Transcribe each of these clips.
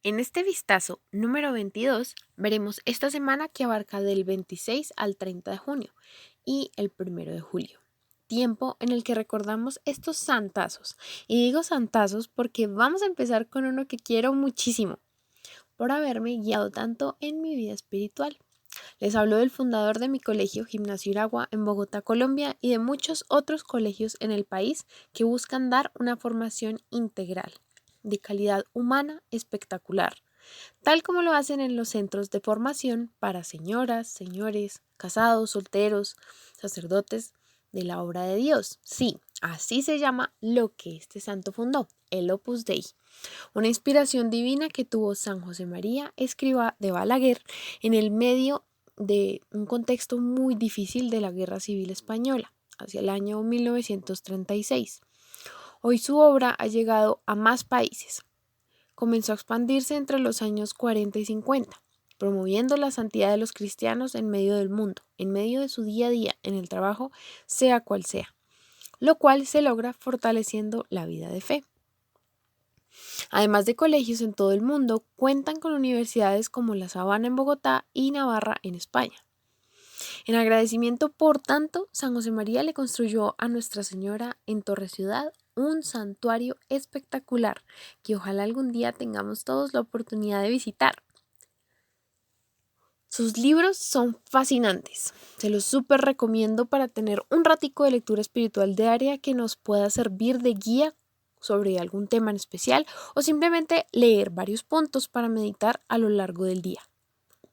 En este vistazo número 22 veremos esta semana que abarca del 26 al 30 de junio y el 1 de julio, tiempo en el que recordamos estos santazos. Y digo santazos porque vamos a empezar con uno que quiero muchísimo por haberme guiado tanto en mi vida espiritual. Les hablo del fundador de mi colegio, Gimnasio Iragua, en Bogotá, Colombia, y de muchos otros colegios en el país que buscan dar una formación integral, de calidad humana espectacular, tal como lo hacen en los centros de formación para señoras, señores, casados, solteros, sacerdotes de la obra de Dios. Sí, así se llama lo que este santo fundó, el Opus Dei, una inspiración divina que tuvo San José María, escriba de Balaguer, en el medio de un contexto muy difícil de la Guerra Civil Española, hacia el año 1936. Hoy su obra ha llegado a más países. Comenzó a expandirse entre los años 40 y 50, promoviendo la santidad de los cristianos en medio del mundo, en medio de su día a día, en el trabajo, sea cual sea, lo cual se logra fortaleciendo la vida de fe. Además de colegios en todo el mundo, cuentan con universidades como La Sabana en Bogotá y Navarra en España. En agradecimiento, por tanto, San José María le construyó a Nuestra Señora en Torre Ciudad un santuario espectacular que ojalá algún día tengamos todos la oportunidad de visitar. Sus libros son fascinantes, se los súper recomiendo para tener un ratico de lectura espiritual diaria que nos pueda servir de guía sobre algún tema en especial o simplemente leer varios puntos para meditar a lo largo del día.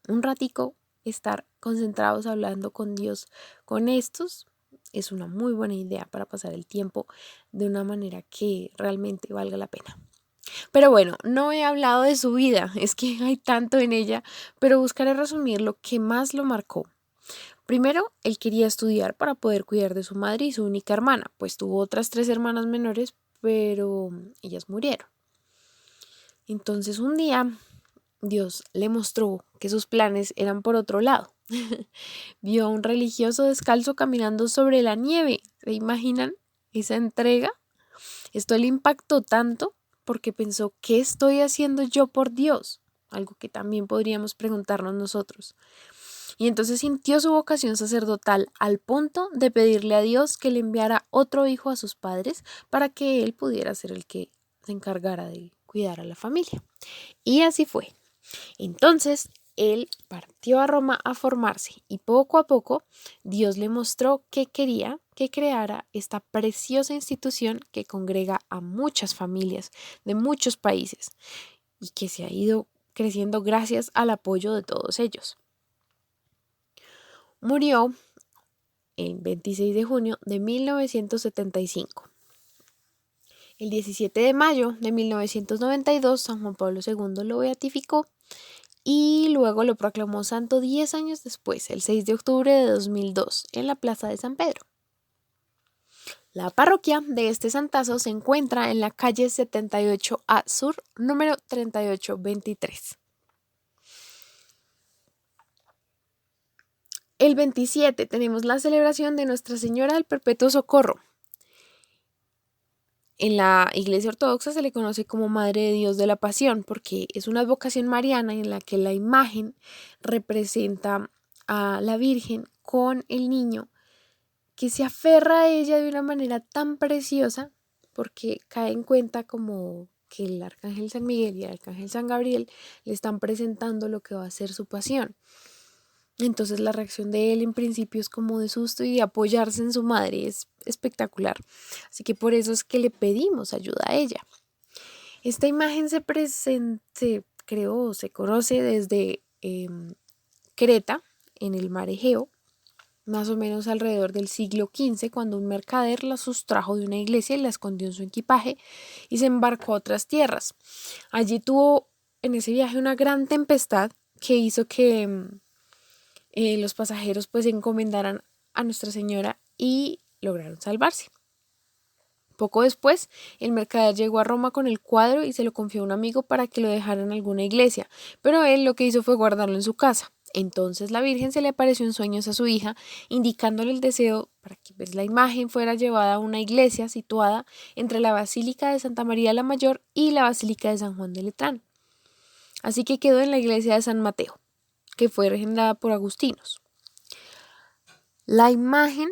Un ratico estar concentrados hablando con Dios con estos es una muy buena idea para pasar el tiempo de una manera que realmente valga la pena. Pero bueno, no he hablado de su vida, es que hay tanto en ella, pero buscaré resumir lo que más lo marcó. Primero, él quería estudiar para poder cuidar de su madre y su única hermana, pues tuvo otras 3 hermanas menores, pero ellas murieron. Entonces un día Dios le mostró que sus planes eran por otro lado. Vio a un religioso descalzo caminando sobre la nieve. ¿Se imaginan esa entrega? Esto le impactó tanto porque pensó, ¿qué estoy haciendo yo por Dios? Algo que también podríamos preguntarnos nosotros. Y entonces sintió su vocación sacerdotal al punto de pedirle a Dios que le enviara otro hijo a sus padres para que él pudiera ser el que se encargara de cuidar a la familia. Y así fue. Entonces, él partió a Roma a formarse y poco a poco Dios le mostró que quería que creara esta preciosa institución que congrega a muchas familias de muchos países y que se ha ido creciendo gracias al apoyo de todos ellos. Murió el 26 de junio de 1975. El 17 de mayo de 1992, San Juan Pablo II lo beatificó y luego lo proclamó santo 10 años después, el 6 de octubre de 2002, en la Plaza de San Pedro. La parroquia de este santazo se encuentra en la calle 78A Sur, número 3823. El 27 tenemos la celebración de Nuestra Señora del Perpetuo Socorro. En la Iglesia Ortodoxa se le conoce como Madre de Dios de la Pasión porque es una advocación mariana en la que la imagen representa a la Virgen con el niño que se aferra a ella de una manera tan preciosa porque cae en cuenta como que el Arcángel San Miguel y el Arcángel San Gabriel le están presentando lo que va a ser su pasión. Entonces la reacción de él en principio es como de susto y de apoyarse en su madre, es espectacular. Así que por eso es que le pedimos ayuda a ella. Esta imagen se conoce desde Creta, en el mar Egeo, más o menos alrededor del siglo XV, cuando un mercader la sustrajo de una iglesia y la escondió en su equipaje y se embarcó a otras tierras. Allí tuvo en ese viaje una gran tempestad que hizo que los pasajeros pues se encomendaran a Nuestra Señora y lograron salvarse. Poco después, el mercader llegó a Roma con el cuadro y se lo confió a un amigo para que lo dejara en alguna iglesia, pero él lo que hizo fue guardarlo en su casa. Entonces la Virgen se le apareció en sueños a su hija, indicándole el deseo para que la imagen fuera llevada a una iglesia situada entre la Basílica de Santa María la Mayor y la Basílica de San Juan de Letrán. así que quedó en la iglesia de San Mateo, que fue regenerada por agustinos. La imagen,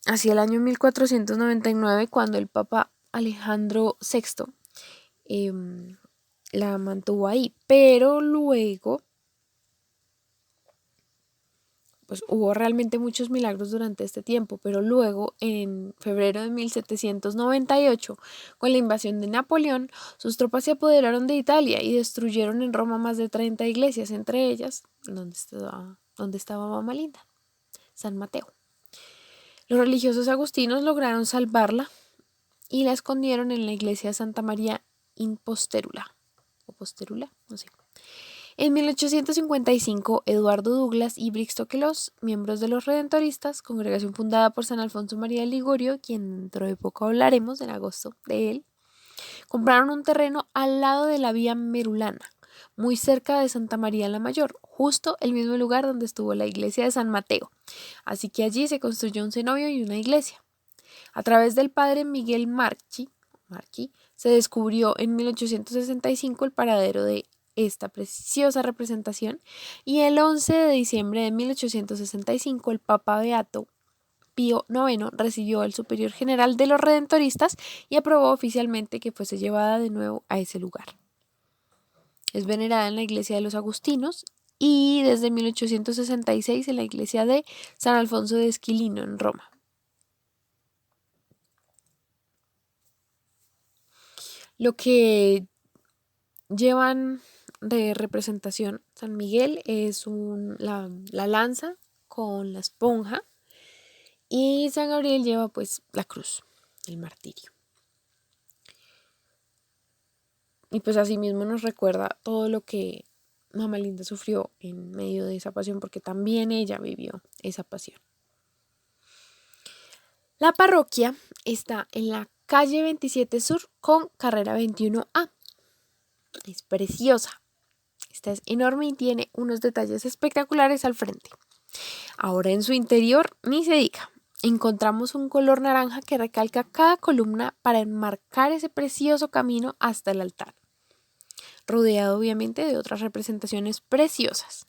hacia el año 1499, cuando el Papa Alejandro VI la mantuvo ahí, pero luego pues hubo realmente muchos milagros durante este tiempo, pero luego en febrero de 1798, con la invasión de Napoleón, sus tropas se apoderaron de Italia y destruyeron en Roma más de 30 iglesias, entre ellas donde estaba Mamá Linda, San Mateo. Los religiosos agustinos lograron salvarla y la escondieron en la iglesia de Santa María in Posterula, o Posterula, no sé. En 1855, Eduardo Douglas y Brixto Queloz, miembros de los Redentoristas, congregación fundada por San Alfonso María de Ligorio, quien dentro de poco hablaremos en agosto de él, compraron un terreno al lado de la vía Merulana, muy cerca de Santa María la Mayor, justo el mismo lugar donde estuvo la iglesia de San Mateo. Así que allí se construyó un cenobio y una iglesia. A través del padre Miguel Marchi, se descubrió en 1865 el paradero de esta preciosa representación y el 11 de diciembre de 1865 el Papa Beato Pío IX recibió al superior general de los Redentoristas y aprobó oficialmente que fuese llevada de nuevo a ese lugar. Es venerada en la iglesia de los Agustinos y desde 1866 en la iglesia de San Alfonso de Esquilino en Roma. Lo que llevan de representación San Miguel es la lanza con la esponja y San Gabriel lleva pues la cruz, el martirio. Y pues así mismo nos recuerda todo lo que Mamá Linda sufrió en medio de esa pasión, porque también ella vivió esa pasión. La parroquia está en la calle 27 Sur con carrera 21A. Es preciosa. Esta es enorme y tiene unos detalles espectaculares al frente. Ahora en su interior, ni se diga. Encontramos un color naranja que recalca cada columna para enmarcar ese precioso camino hasta el altar, rodeado obviamente de otras representaciones preciosas.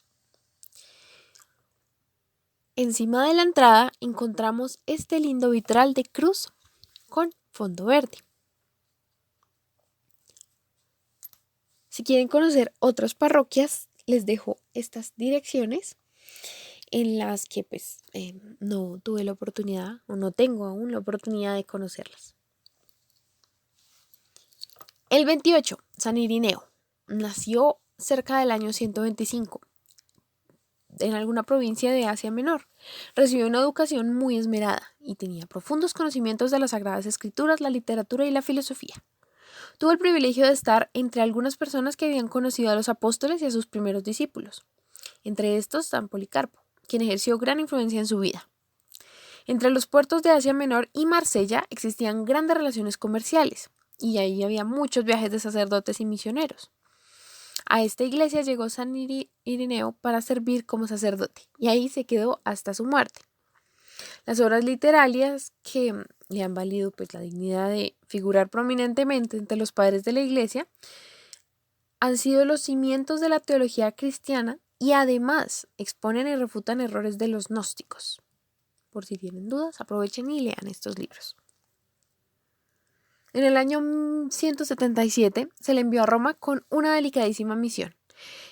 Encima de la entrada encontramos este lindo vitral de cruz con fondo verde. Si quieren conocer otras parroquias, les dejo estas direcciones en las que pues no tuve la oportunidad o no tengo aún la oportunidad de conocerlas. El 28, San Irineo. Nació cerca del año 125 en alguna provincia de Asia Menor. Recibió una educación muy esmerada y tenía profundos conocimientos de las Sagradas Escrituras, la literatura y la filosofía. Tuvo el privilegio de estar entre algunas personas que habían conocido a los apóstoles y a sus primeros discípulos, entre estos San Policarpo, quien ejerció gran influencia en su vida. Entre los puertos de Asia Menor y Marsella existían grandes relaciones comerciales, y ahí había muchos viajes de sacerdotes y misioneros. A esta iglesia llegó San Irineo para servir como sacerdote, y ahí se quedó hasta su muerte. Las obras literarias que le han valido pues la dignidad de figurar prominentemente entre los padres de la iglesia han sido los cimientos de la teología cristiana y además exponen y refutan errores de los gnósticos. Por si tienen dudas, aprovechen y lean estos libros. En el año 177 se le envió a Roma con una delicadísima misión.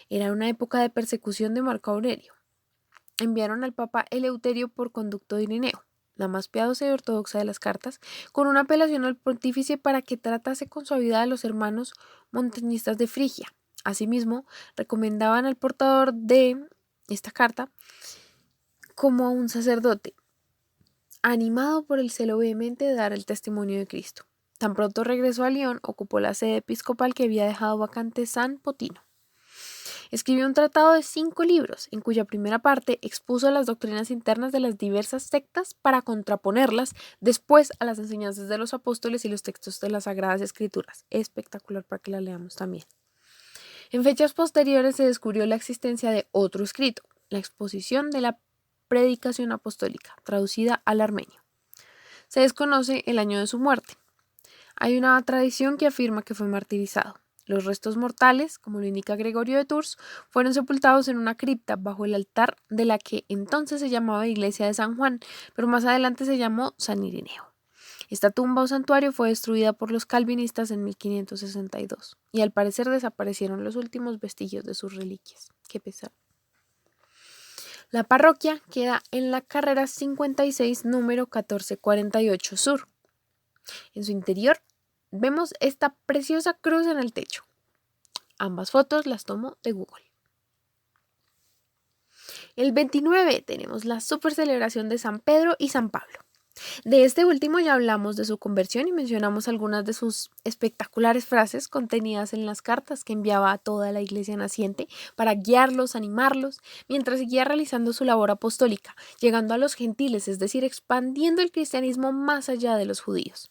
Era una época de persecución de Marco Aurelio. Enviaron al Papa Eleuterio por conducto de Irineo, la más piadosa y ortodoxa de las cartas, con una apelación al pontífice para que tratase con suavidad a los hermanos montañistas de Frigia. Asimismo, recomendaban al portador de esta carta como a un sacerdote, animado por el celo vehemente de dar el testimonio de Cristo. Tan pronto regresó a León, ocupó la sede episcopal que había dejado vacante San Potino. Escribió un tratado de 5 libros, en cuya primera parte expuso las doctrinas internas de las diversas sectas para contraponerlas después a las enseñanzas de los apóstoles y los textos de las Sagradas Escrituras. Espectacular para que la leamos también. En fechas posteriores se descubrió la existencia de otro escrito, la exposición de la predicación apostólica, traducida al armenio. Se desconoce el año de su muerte. Hay una tradición que afirma que fue martirizado. Los restos mortales, como lo indica Gregorio de Tours, fueron sepultados en una cripta bajo el altar de la que entonces se llamaba Iglesia de San Juan, pero más adelante se llamó San Ireneo. Esta tumba o santuario fue destruida por los calvinistas en 1562 y al parecer desaparecieron los últimos vestigios de sus reliquias. Qué pesar. La parroquia queda en la carrera 56, número 1448 Sur. En su interior vemos esta preciosa cruz en el techo. Ambas fotos las tomo de Google. El 29 tenemos la super celebración de San Pedro y San Pablo. De este último ya hablamos de su conversión y mencionamos algunas de sus espectaculares frases contenidas en las cartas que enviaba a toda la iglesia naciente para guiarlos, animarlos, mientras seguía realizando su labor apostólica, llegando a los gentiles, es decir, expandiendo el cristianismo más allá de los judíos.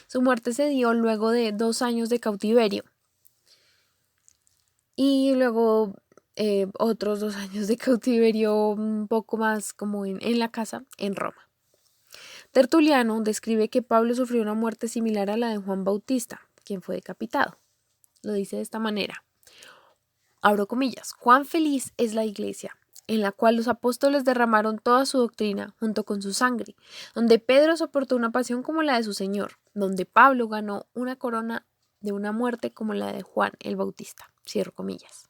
Su muerte se dio luego de 2 años de cautiverio y luego otros 2 años de cautiverio un poco más como en la casa en Roma. Tertuliano describe que Pablo sufrió una muerte similar a la de Juan Bautista, quien fue decapitado. Lo dice de esta manera. Abro comillas. Cuán feliz es la iglesia, en la cual los apóstoles derramaron toda su doctrina junto con su sangre, donde Pedro soportó una pasión como la de su Señor, donde Pablo ganó una corona de una muerte como la de Juan el Bautista. Cierro comillas.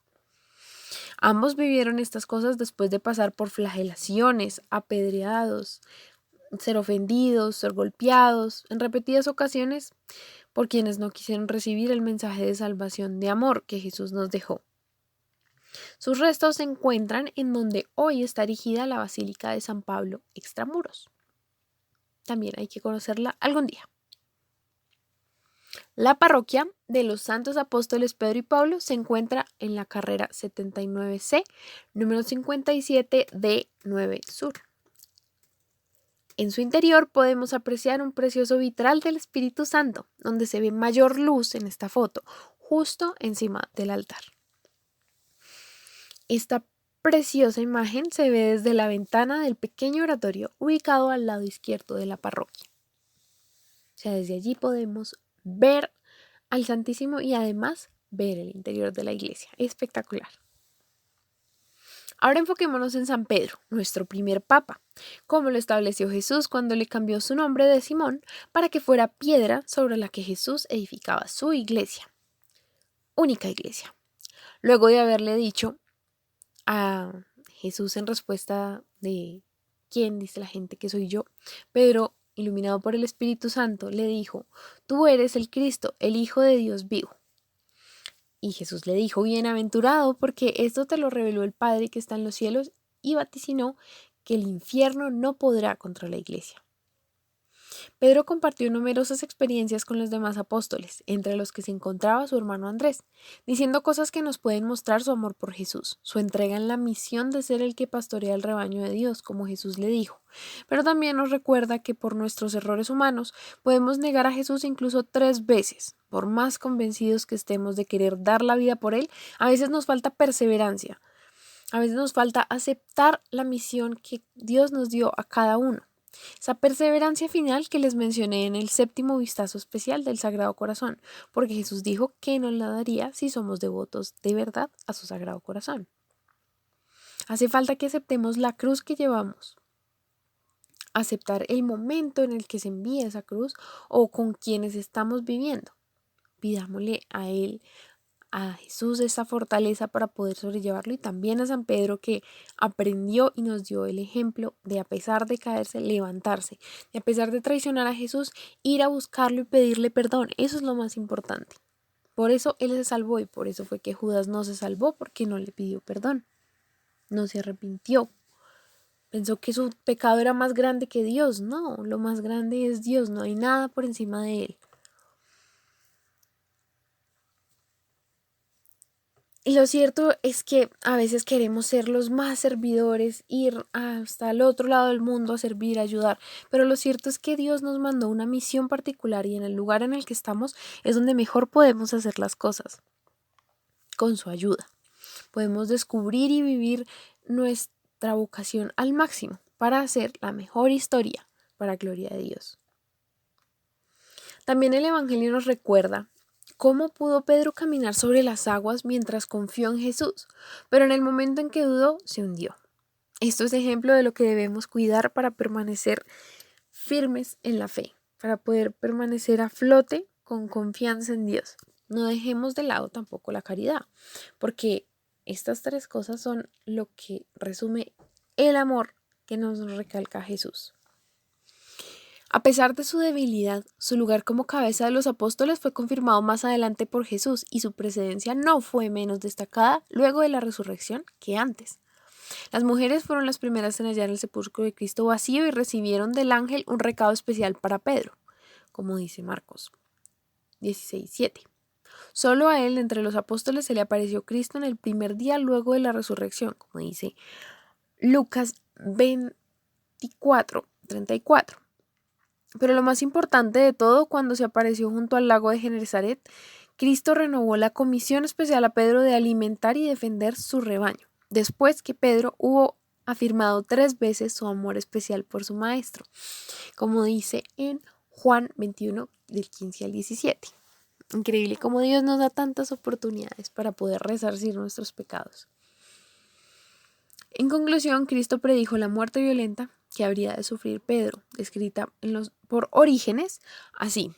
Ambos vivieron estas cosas después de pasar por flagelaciones, apedreados, ser ofendidos, ser golpeados en repetidas ocasiones por quienes no quisieron recibir el mensaje de salvación, de amor que Jesús nos dejó. Sus restos se encuentran en donde hoy está erigida la Basílica de San Pablo, extramuros. También hay que conocerla algún día. La parroquia de los Santos Apóstoles Pedro y Pablo se encuentra en la carrera 79C, número 57D9 Sur. En su interior podemos apreciar un precioso vitral del Espíritu Santo, donde se ve mayor luz en esta foto, justo encima del altar. Esta preciosa imagen se ve desde la ventana del pequeño oratorio ubicado al lado izquierdo de la parroquia. O sea, desde allí podemos ver al Santísimo y además ver el interior de la iglesia. Espectacular. Ahora enfoquémonos en San Pedro, nuestro primer papa, como lo estableció Jesús cuando le cambió su nombre de Simón para que fuera piedra sobre la que Jesús edificaba su iglesia. Única iglesia. Luego de haberle dicho a Jesús en respuesta de ¿quién dice la gente que soy yo? Pedro, iluminado por el Espíritu Santo, le dijo, tú eres el Cristo, el Hijo de Dios vivo. Y Jesús le dijo, bienaventurado, porque esto te lo reveló el Padre que está en los cielos, y vaticinó que el infierno no podrá contra la iglesia. Pedro compartió numerosas experiencias con los demás apóstoles, entre los que se encontraba su hermano Andrés, diciendo cosas que nos pueden mostrar su amor por Jesús, su entrega en la misión de ser el que pastorea el rebaño de Dios, como Jesús le dijo. Pero también nos recuerda que por nuestros errores humanos podemos negar a Jesús incluso 3 veces. Por más convencidos que estemos de querer dar la vida por Él, a veces nos falta perseverancia, a veces nos falta aceptar la misión que Dios nos dio a cada uno. Esa perseverancia final que les mencioné en el 7º vistazo especial del Sagrado Corazón, porque Jesús dijo que nos la daría si somos devotos de verdad a su Sagrado Corazón. Hace falta que aceptemos la cruz que llevamos, aceptar el momento en el que se envía esa cruz o con quienes estamos viviendo. Pidámosle a Él, a Jesús, esa fortaleza para poder sobrellevarlo, y también a San Pedro, que aprendió y nos dio el ejemplo de, a pesar de caerse, levantarse, de, a pesar de traicionar a Jesús, ir a buscarlo y pedirle perdón. Eso es lo más importante. Por eso Él se salvó, y por eso fue que Judas no se salvó, porque no le pidió perdón, no se arrepintió. Pensó que su pecado era más grande que Dios. No, lo más grande es Dios, no hay nada por encima de Él. Y lo cierto es que a veces queremos ser los más servidores, ir hasta el otro lado del mundo a servir, a ayudar. Pero lo cierto es que Dios nos mandó una misión particular, y en el lugar en el que estamos es donde mejor podemos hacer las cosas, con su ayuda. Podemos descubrir y vivir nuestra vocación al máximo para hacer la mejor historia para gloria de Dios. También el Evangelio nos recuerda cómo pudo Pedro caminar sobre las aguas mientras confió en Jesús, pero en el momento en que dudó, se hundió. Esto es ejemplo de lo que debemos cuidar para permanecer firmes en la fe, para poder permanecer a flote con confianza en Dios. No dejemos de lado tampoco la caridad, porque estas tres cosas son lo que resume el amor que nos recalca Jesús. A pesar de su debilidad, su lugar como cabeza de los apóstoles fue confirmado más adelante por Jesús y su precedencia no fue menos destacada luego de la resurrección que antes. Las mujeres fueron las primeras en hallar el sepulcro de Cristo vacío y recibieron del ángel un recado especial para Pedro, como dice Marcos 16:7. Solo a él entre los apóstoles se le apareció Cristo en el primer día luego de la resurrección, como dice Lucas 24:34. Pero lo más importante de todo, cuando se apareció junto al lago de Genesaret, Cristo renovó la comisión especial a Pedro de alimentar y defender su rebaño, después que Pedro hubo afirmado 3 veces su amor especial por su maestro, como dice en Juan 21, del 15 al 17. Increíble cómo Dios nos da tantas oportunidades para poder resarcir nuestros pecados. En conclusión, Cristo predijo la muerte violenta que habría de sufrir Pedro, descrita por Orígenes así,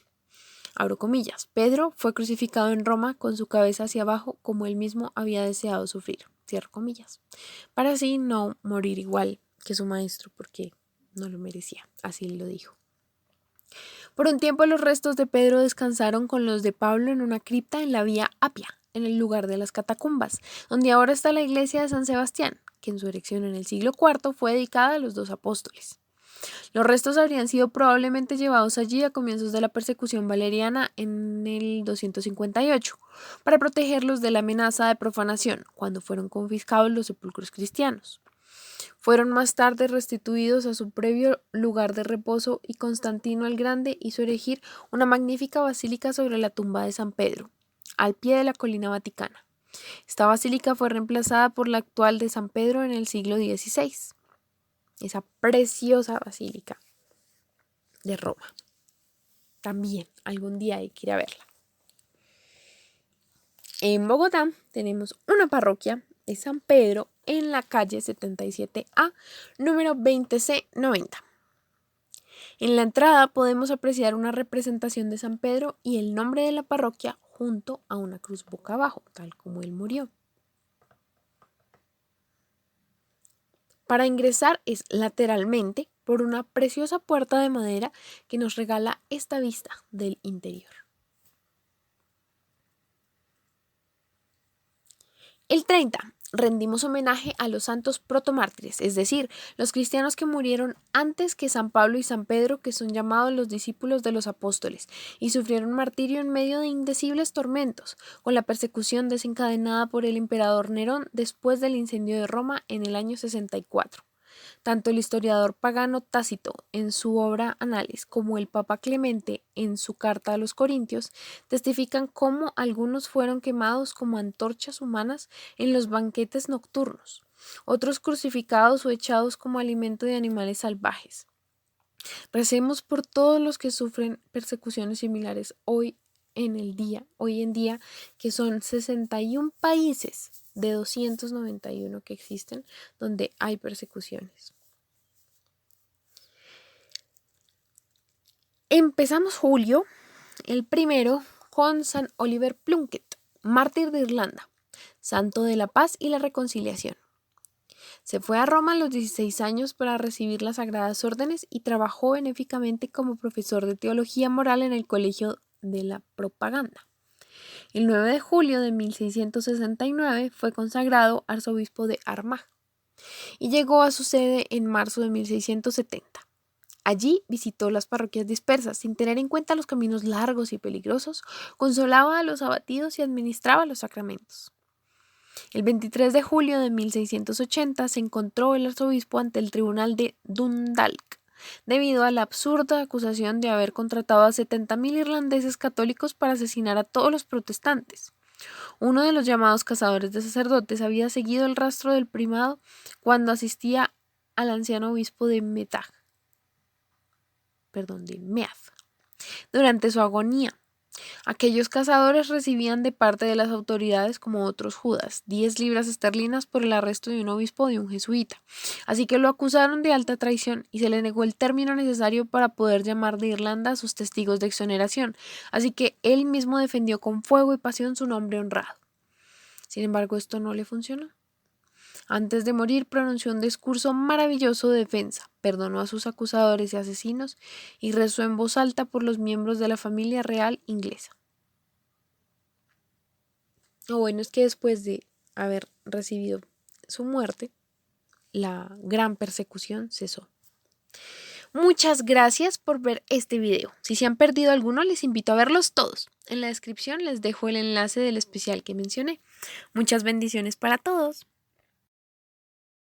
abro comillas: Pedro fue crucificado en Roma con su cabeza hacia abajo como él mismo había deseado sufrir, cierro comillas, para así no morir igual que su maestro porque no lo merecía, así lo dijo. Por un tiempo los restos de Pedro descansaron con los de Pablo en una cripta en la Vía Apia, en el lugar de las catacumbas, donde ahora está la iglesia de San Sebastián, que en su erección en el siglo IV fue dedicada a los 2 apóstoles. Los restos habrían sido probablemente llevados allí a comienzos de la persecución valeriana en el 258, para protegerlos de la amenaza de profanación, cuando fueron confiscados los sepulcros cristianos. Fueron más tarde restituidos a su previo lugar de reposo y Constantino el Grande hizo erigir una magnífica basílica sobre la tumba de San Pedro, al pie de la colina vaticana. Esta basílica fue reemplazada por la actual de San Pedro en el siglo XVI. Esa preciosa basílica de Roma. También algún día hay que ir a verla. En Bogotá tenemos una parroquia de San Pedro en la calle 77A, número 20C90. En la entrada podemos apreciar una representación de San Pedro y el nombre de la parroquia junto a una cruz boca abajo, tal como él murió. Para ingresar es lateralmente por una preciosa puerta de madera que nos regala esta vista del interior. El 30. Rendimos homenaje a los santos protomártires, es decir, los cristianos que murieron antes que San Pablo y San Pedro, que son llamados los discípulos de los apóstoles, y sufrieron martirio en medio de indecibles tormentos, con la persecución desencadenada por el emperador Nerón después del incendio de Roma en el año 64. Tanto el historiador pagano Tácito en su obra Anales como el Papa Clemente en su carta a los Corintios testifican cómo algunos fueron quemados como antorchas humanas en los banquetes nocturnos, otros crucificados o echados como alimento de animales salvajes. Recemos por todos los que sufren persecuciones similares hoy en día, que son 61 países de 291 que existen donde hay persecuciones. Empezamos julio, el primero, con San Oliver Plunkett, mártir de Irlanda, santo de la paz y la reconciliación. Se fue a Roma a los 16 años para recibir las sagradas órdenes y trabajó benéficamente como profesor de teología moral en el Colegio de la Propaganda. El 9 de julio de 1669 fue consagrado arzobispo de Armagh y llegó a su sede en marzo de 1670. Allí visitó las parroquias dispersas sin tener en cuenta los caminos largos y peligrosos, consolaba a los abatidos y administraba los sacramentos. El 23 de julio de 1680 se encontró el arzobispo ante el tribunal de Dundalk, debido a la absurda acusación de haber contratado a 70.000 irlandeses católicos para asesinar a todos los protestantes. Uno de los llamados cazadores de sacerdotes había seguido el rastro del primado cuando asistía al anciano obispo de Meath. Durante su agonía, Aquellos cazadores recibían de parte de las autoridades, como otros Judas, 10 libras esterlinas por el arresto de un obispo o de un jesuita. Así que lo acusaron de alta traición y se le negó el término necesario para poder llamar de Irlanda a sus testigos de exoneración. Así que él mismo defendió con fuego y pasión su nombre honrado. Sin embargo, esto no le funcionó. Antes de morir pronunció un discurso maravilloso de defensa, perdonó a sus acusadores y asesinos y rezó en voz alta por los miembros de la familia real inglesa. Lo bueno es que después de haber recibido su muerte, la gran persecución cesó. Muchas gracias por ver este video. Si se han perdido alguno, les invito a verlos todos. En la descripción les dejo el enlace del especial que mencioné. Muchas bendiciones para todos.